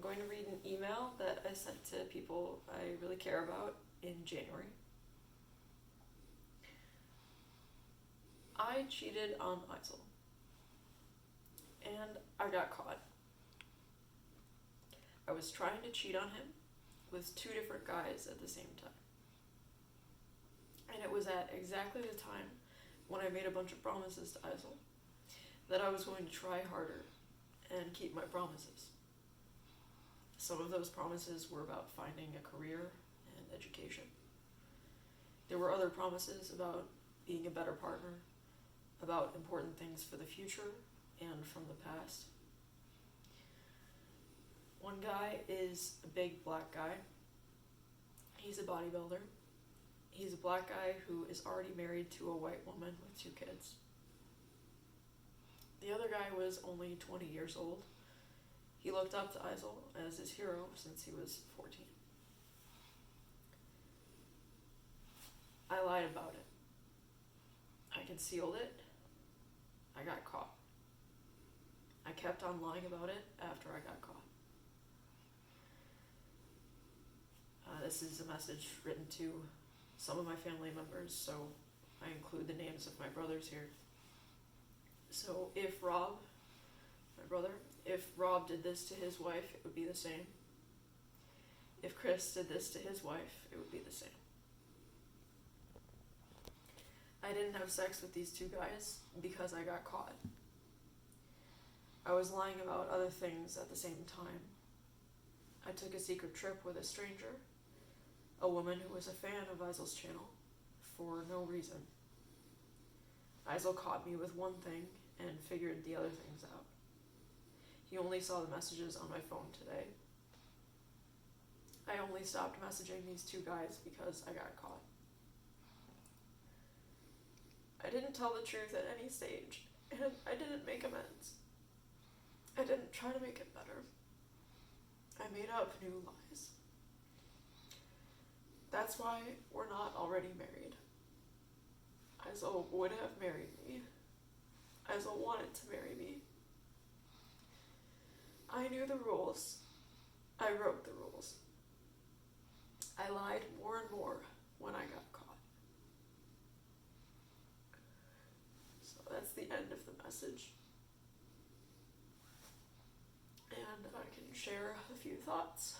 I'm going to read an email that I sent to people I really care about in January. I cheated on Isel. And I got caught. I was trying to cheat on him with 2 different guys at the same time. And it was at exactly the time when I made a bunch of promises to Isel that I was going to try harder and keep my promises. Some of those promises were about finding a career and education. There were other promises about being a better partner, about important things for the future and from the past. One guy is a big black guy. He's a bodybuilder. He's a black guy who is already married to a white woman with 2 kids. The other guy was only 20 years old. He looked up to Isel as his hero since he was 14. I lied about it. I concealed it. I got caught. I kept on lying about it after I got caught. This is a message written to some of my family members, so I include the names of my brothers here. So if Rob, my brother, if Rob did this to his wife, it would be the same. If Chris did this to his wife, it would be the same. I didn't have sex with these 2 guys because I got caught. I was lying about other things at the same time. I took a secret trip with a stranger, a woman who was a fan of Isel's channel, for no reason. Isel caught me with one thing and figured the other things out. He only saw the messages on my phone today. I only stopped messaging these 2 guys because I got caught. I didn't tell the truth at any stage, and I didn't make amends. I didn't try to make it better. I made up new lies. That's why we're not already married. Isel would have married me. Isel wanted to marry me. I knew the rules. I wrote the rules. I lied more and more when I got caught. So that's the end of the message. And I can share a few thoughts.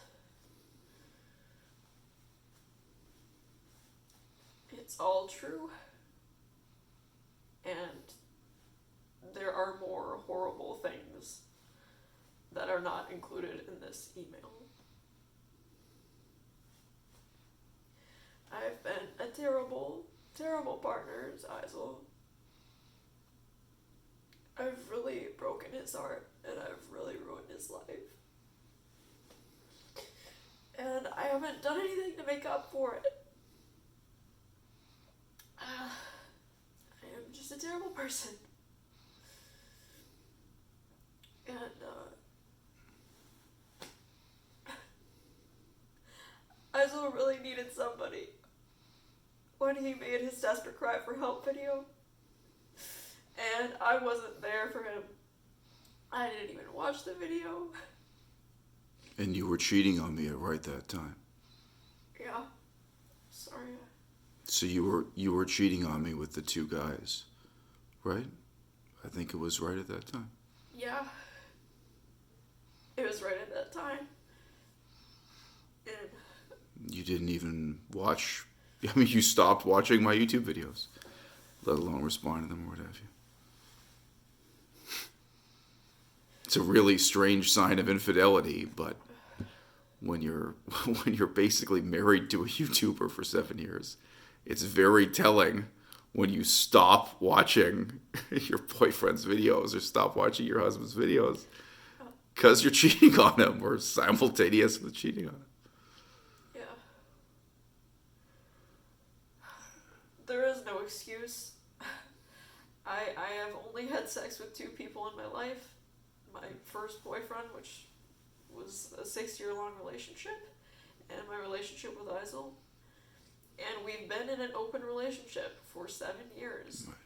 It's all true. And there are more horrible things that are not included in this email. I've been a terrible, terrible partner to Isel. I've really broken his heart, and I've really ruined his life. And I haven't done anything to make up for it. I am just a terrible person. And, Isel really needed somebody when he made his desperate cry for help video. And I wasn't there for him. I didn't even watch the video. And you were cheating on me at right that time. Yeah. Sorry. So you were cheating on me with the 2 guys, right? I think it was right at that time. Yeah. It was right at that time. And You didn't even watch. I mean, you stopped watching my YouTube videos, let alone respond to them or what have you. It's a really strange sign of infidelity, but when you're basically married to a YouTuber for 7 years, it's very telling when you stop watching your boyfriend's videos or stop watching your husband's videos because you're cheating on him or simultaneous with cheating on him. yeah. There is no excuse. I have only had sex with 2 people in my life. My first boyfriend, which was a 6-year-long relationship, and my relationship with Isel. And we've been in an open relationship for 7 years. Right.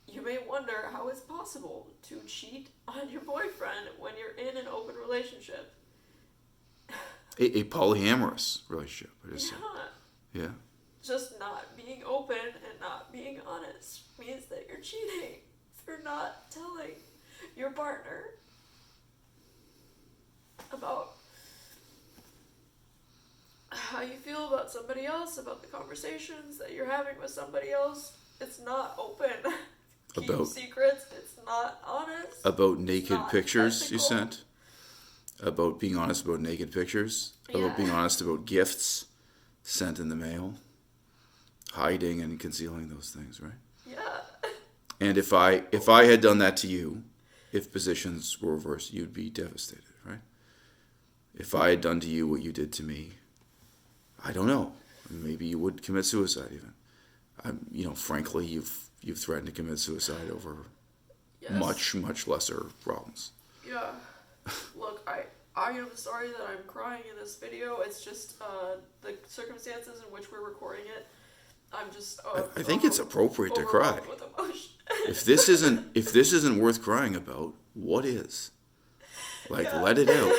You may wonder how it's possible to cheat on your boyfriend when you're in an open relationship. A polyamorous relationship, I just said. Yeah. Yeah. Just not being open and not being honest means that you're cheating. If you're not telling your partner about how you feel about somebody else, about the conversations that you're having with somebody else, it's not open. Keep About- secrets, it's not honest. About naked not pictures you ethical. sent? About being honest about naked pictures? Yeah. About being honest about gifts sent in the mail? Hiding and concealing those things, right? Yeah. And if I had done that to you, if positions were reversed, you'd be devastated, right? If I had done to you what you did to me, I don't know. Maybe you would commit suicide even. Frankly, you've threatened to commit suicide over Yes. much lesser problems. Yeah. Look, I am sorry that I'm crying in this video. It's just the circumstances in which we're recording it. I'm just. I think it's appropriate to cry. overwhelmed with emotion. If this isn't worth crying about, what is? Yeah. Let it out.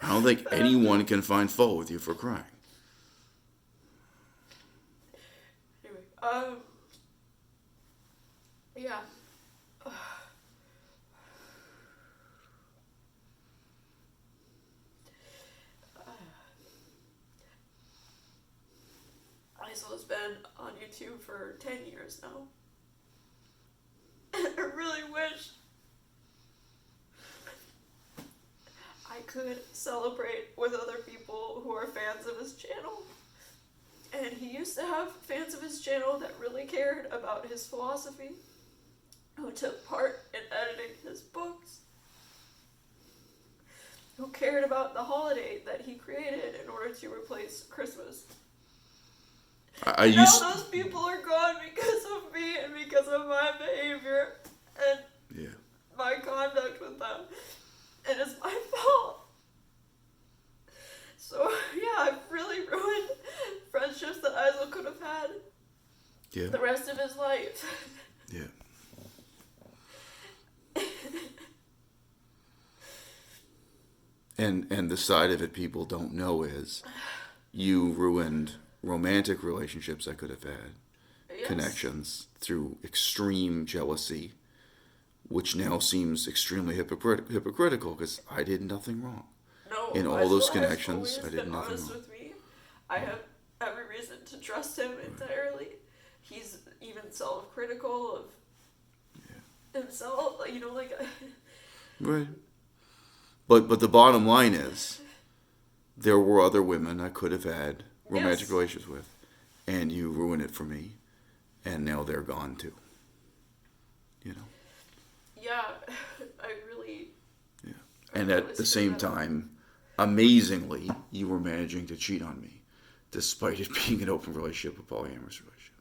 I don't think anyone can find fault with you for crying. Anyway, yeah. Isol has been on YouTube for 10 years now. I really wish I could celebrate with other people who are fans of his channel. And he used to have fans of his channel that really cared about his philosophy, who took part in editing his books, who cared about the holiday that he created in order to replace Christmas. Now those people are gone because of me and because of my behavior and my conduct with them. And it's my fault. So, yeah, I've really ruined friendships that Isol could have had the rest of his life. Yeah. And the side of it people don't know is you ruined romantic relationships I could have had, connections, through extreme jealousy, which now seems extremely hypocritical because I did nothing wrong. No, in all those connections, I did nothing wrong. With me. I have every reason to trust him entirely. He's even self-critical of himself, Right. But the bottom line is, there were other women I could have had romantic relationships with, and you ruined it for me, and now they're gone too. Yeah, I really. Yeah. And at the same time, amazingly, you were managing to cheat on me, despite it being an open relationship, a polyamorous relationship.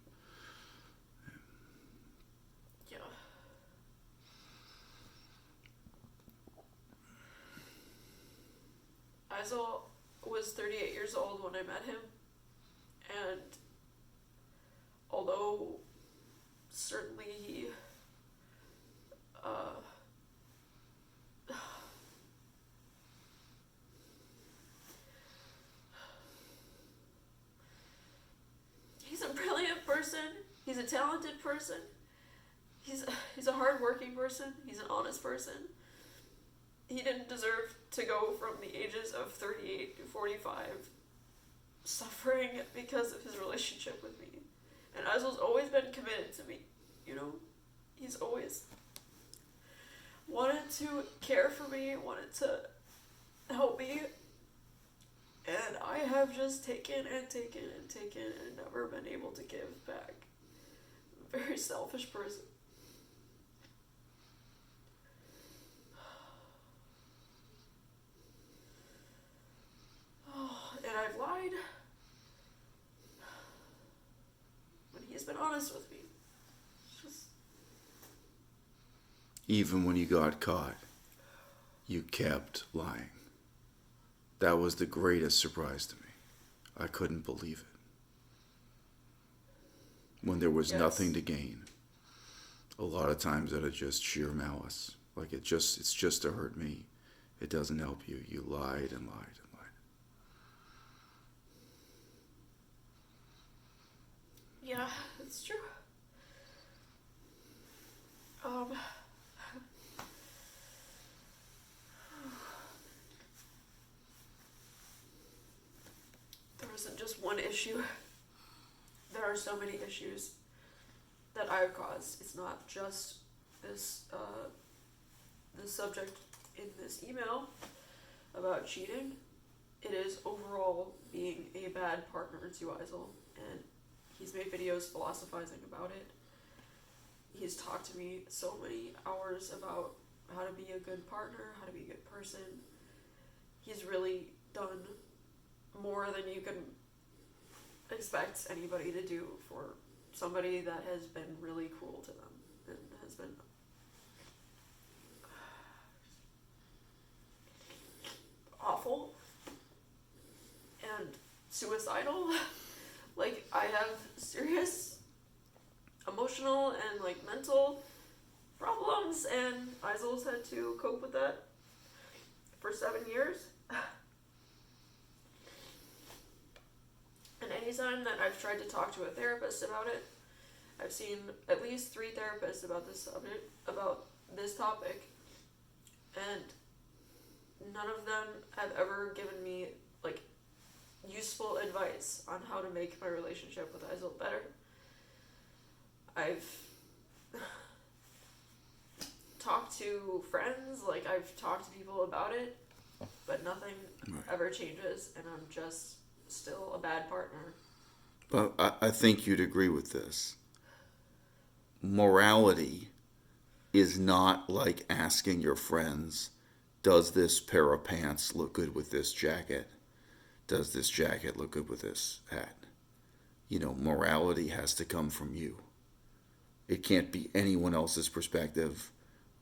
Yeah. Isol was 38 years old when I met him, and although certainly he he's a brilliant person, he's a talented person, he's a hard-working person, he's an honest person. He didn't deserve to go from the ages of 38 to 45 suffering because of his relationship with me. And Isol's always been committed to me, He's always wanted to care for me, wanted to help me. And I have just taken and taken and taken and never been able to give back. I'm a very selfish person. And I've lied when he's been honest with me. Even when you got caught, you kept lying. That was the greatest surprise to me. I couldn't believe it. When there was nothing to gain, a lot of times out of just sheer malice. It's just to hurt me. It doesn't help you. You lied and lied and lied. Yeah, it's true. Um, there isn't just one issue. There are so many issues that I've caused. It's not just this this subject in this email about cheating. It is overall being a bad partner to Eisel, and he's made videos philosophizing about it. He's talked to me so many hours about how to be a good partner, how to be a good person. He's really done more than you can expect anybody to do for somebody that has been really cruel to them and has been awful and suicidal. Like, I have serious emotional and like mental problems, and Eisel's had to cope with that for 7 years. And anytime that I've tried to talk to a therapist about it, I've seen at least 3 therapists about this subject, about this topic, and none of them have ever given me like useful advice on how to make my relationship with Eisel better. I've talked to friends, like I've talked to people about it, but nothing ever changes, and I'm just still a bad partner. But I think you'd agree with this. Morality is not like asking your friends, does this pair of pants look good with this jacket? Does this jacket look good with this hat? You know, morality has to come from you. It can't be anyone else's perspective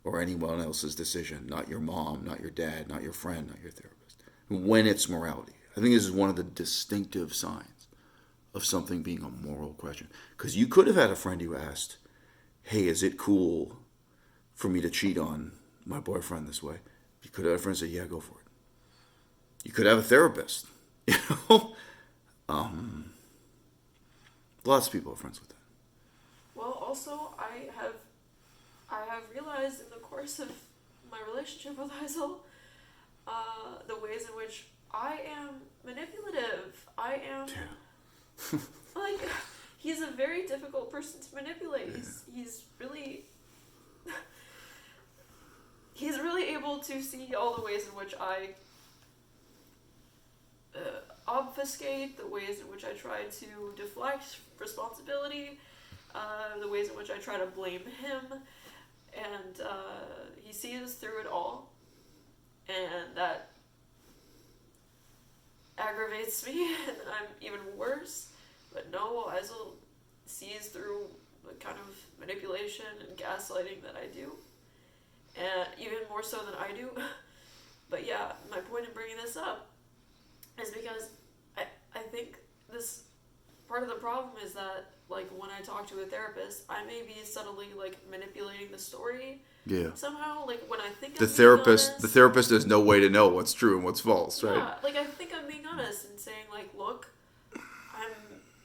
or anyone else's decision. Not your mom, not your dad, not your friend, not your therapist. When it's morality. I think this is one of the distinctive signs of something being a moral question. Because you could have had a friend who asked, hey, is it cool for me to cheat on my boyfriend this way? You could have a friend say, yeah, go for it. You could have a therapist. You know? Lots of people are friends with that. Well, also, I have realized in the course of my relationship with Eisel, the ways in which I am manipulative. I am, like, he's a very difficult person to manipulate. Yeah. He's really able to see all the ways in which I obfuscate, the ways in which I try to deflect responsibility, the ways in which I try to blame him, and he sees through it all, and that aggravates me, and I'm even worse. But no, Eisel sees through the kind of manipulation and gaslighting that I do, and even more so than I do. But yeah, my point in bringing this up is because I think this part of the problem is that, like, when I talk to a therapist, I may be subtly like manipulating the story. Yeah. Somehow, like when I think the therapist has no way to know what's true and what's false, right? Yeah, like I think I'm being honest and saying, like, look, I'm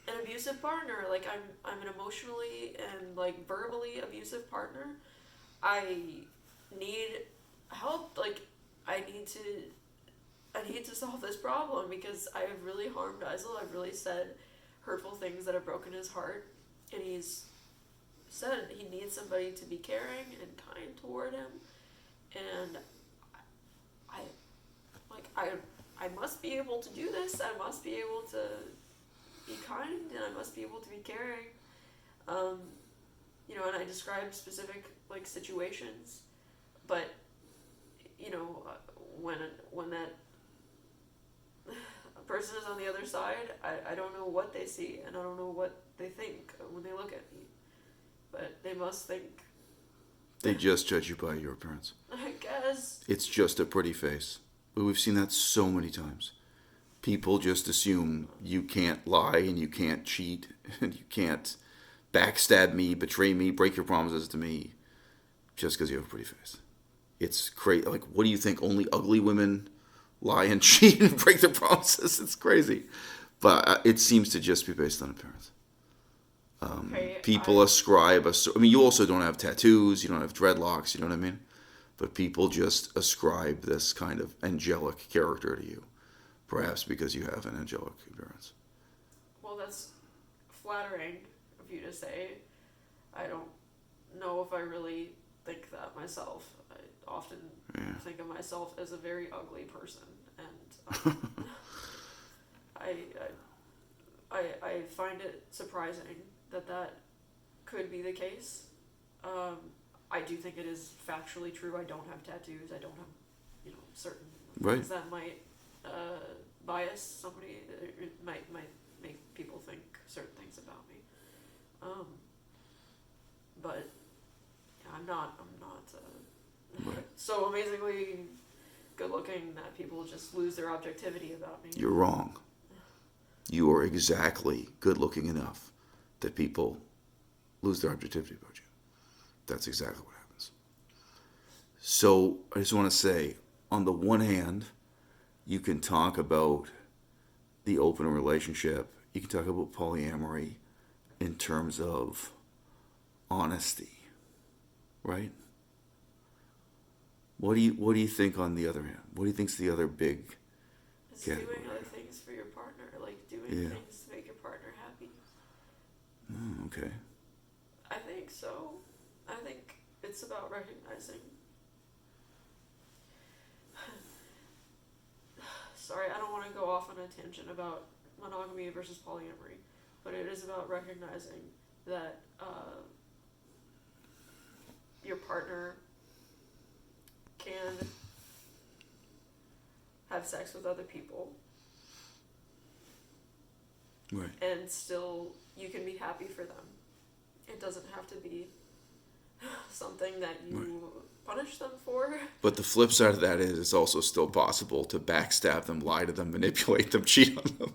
an abusive partner. Like I'm an emotionally and like verbally abusive partner. I need help. Like I need to solve this problem because I have really harmed Eisel. I've really said hurtful things that have broken his heart, and he's said he needs somebody to be caring and kind toward him, and I must be able to do this. I must be able to be kind, and I must be able to be caring. You know, and I described specific like situations, but you know, when that person is on the other side, I don't know what they see, and I don't know what they think when they look at me. But they must think... They just judge you by your appearance. I guess. It's just a pretty face. But we've seen that so many times. People just assume you can't lie, and you can't cheat, and you can't backstab me, betray me, break your promises to me, just because you have a pretty face. It's crazy. Like, what do you think? Only ugly women lie and cheat and break their promises? It's crazy. But it seems to just be based on appearance. Okay, People ascribe I mean, you also don't have tattoos, you don't have dreadlocks, you know what I mean? But people just ascribe this kind of angelic character to you, perhaps because you have an angelic appearance. well, that's flattering of you to say. I don't know if I really think that myself. I often think of myself as a very ugly person, and I find it surprising that could be the case. I do think it is factually true. I don't have tattoos. I don't have, certain things that might bias somebody. It might make people think certain things about me. But I'm not so amazingly good looking that people just lose their objectivity about me. You're wrong. You are exactly good looking enough that people lose their objectivity about you. That's exactly what happens. So I just want to say, on the one hand, you can talk about the open relationship. You can talk about polyamory in terms of honesty, right? What do you think on the other hand? What do you think's the other big category? Doing other things for your partner, like doing things to make your partner happy. Okay. I think so. I think it's about recognizing. Sorry, I don't want to go off on a tangent about monogamy versus polyamory, but it is about recognizing that your partner can have sex with other people. Right. And still, you can be happy for them. It doesn't have to be something that you punish them for. But the flip side of that is it's also still possible to backstab them, lie to them, manipulate them, cheat on them.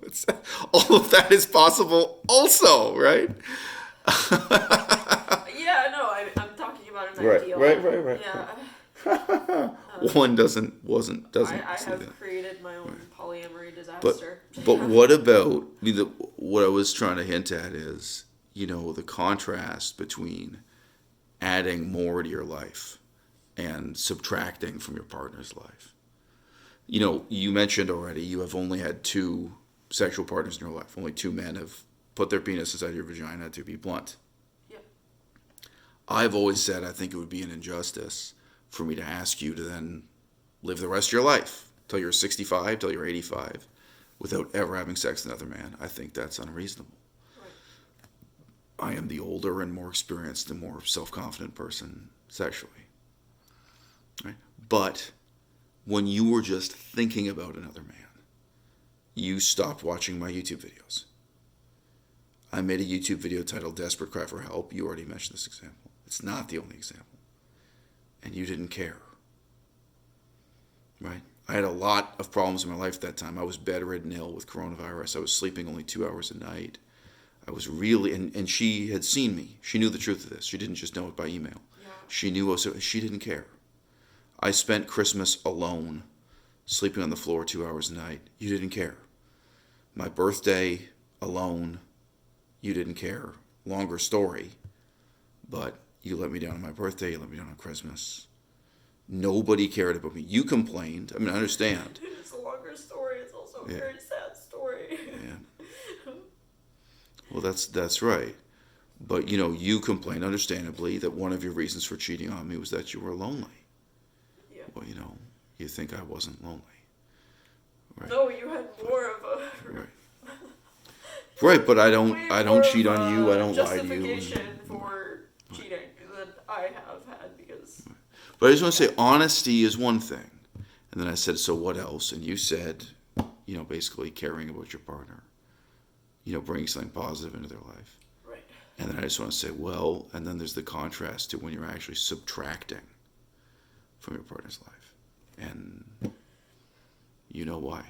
All of that is possible also, right? Yeah, no, I'm talking about an ideal. Right. Yeah. One doesn't. I have created my own polyamory disaster. But what about what I was trying to hint at is, the contrast between adding more to your life and subtracting from your partner's life. You mentioned already you have only had 2 sexual partners in your life. Only 2 men have put their penis inside your vagina, to be blunt. Yep. I've always said I think it would be an injustice for me to ask you to then live the rest of your life till you're 65, till you're 85, without ever having sex with another man. I think that's unreasonable. Right. I am the older and more experienced and more self-confident person sexually. Right? But when you were just thinking about another man, you stopped watching my YouTube videos. I made a YouTube video titled Desperate Cry for Help. You already mentioned this example. It's not the only example. And you didn't care. Right? I had a lot of problems in my life at that time. I was bedridden ill with coronavirus. I was sleeping only 2 hours a night. I was really, and she had seen me. She knew the truth of this. She didn't just know it by email. Yeah. She knew, she didn't care. I spent Christmas alone, sleeping on the floor 2 hours a night. You didn't care. My birthday, alone. You didn't care. Longer story, but you let me down on my birthday, you let me down on Christmas. Nobody cared about me. You complained. I mean, I understand. It's a longer story. It's also a very sad story. Yeah. Well, that's right. But, you complained, understandably, that one of your reasons for cheating on me was that you were lonely. Yeah. Well, you think I wasn't lonely. Right? No, you had more of a... Right. Right, but I don't cheat on you. I don't lie to you. Justification for cheating that I have had because. But I just want to say honesty is one thing, and then I said, so what else? And you said, basically caring about your partner, bringing something positive into their life. Right. And then I just want to say, well, and then there's the contrast to when you're actually subtracting from your partner's life, and you know why.